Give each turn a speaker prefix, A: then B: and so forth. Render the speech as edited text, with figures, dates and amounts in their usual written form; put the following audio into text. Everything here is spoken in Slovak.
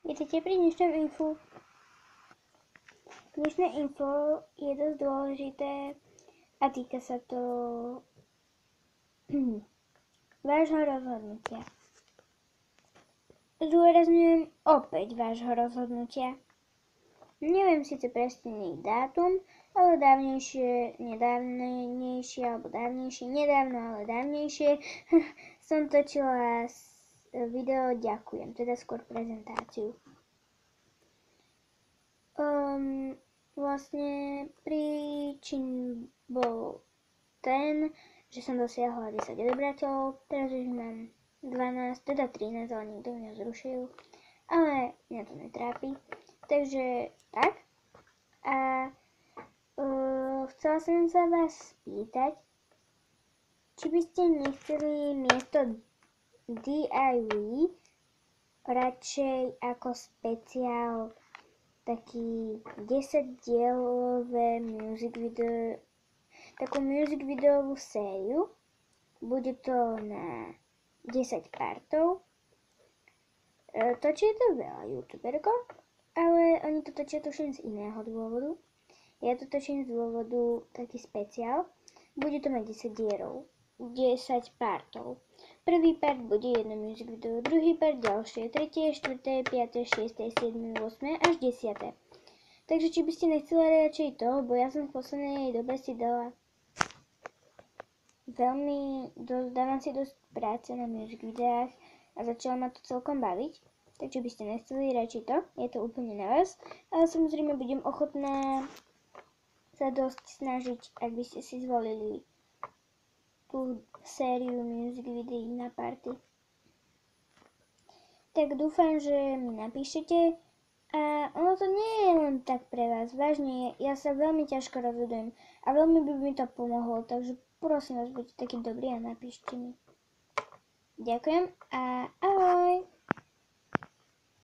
A: Vítajte pri dnešnom info. Dnešné info je dosť dôležité a týka sa to vášho rozhodnutia. Zdôrazňujem opäť vášho rozhodnutia. Neviem síce presný dátum, ale nedávno, ale dávnejšie som točila video ďakujem, teda skôr prezentáciu. Vlastne príčin bol ten, že som dosiahla 10 odobrateľov, teraz už mám 12, teda 13, ale nikto mňa zrušil, ale mňa to netrápi, takže tak. A chcela som sa vás spýtať, či by ste nechceli miesto DIY radšej ako speciál taký 10-dielové takú music videovú sériu. Bude to na 10 partov. Točí to veľa youtuberkov, ale oni to točia tuším z iného dôvodu. Ja to točím z dôvodu taký speciál. Bude to mať 10 dielov, 10 partov. Prvý part bude jedno music video, druhý part ďalšie, tretie, štvrté, piaté, šiesté, siedme, 8 až 10. Takže či by ste nechceli radšej to, bo ja som v poslednej dobe si dala dávam si dosť práce na music videách a začala ma to celkom baviť. Takže by ste nechceli radšej to, je to úplne na vás, ale samozrejme budem ochotná sa dosť snažiť, ak by ste si zvolili tú sériu music videí na party. Tak dúfam, že mi napíšete a ono to nie je len tak pre vás, vážne, ja sa veľmi ťažko rozhodujem a veľmi by mi to pomohlo, takže prosím vás, buďte takí dobrí a napíšte mi. Ďakujem a ahoj!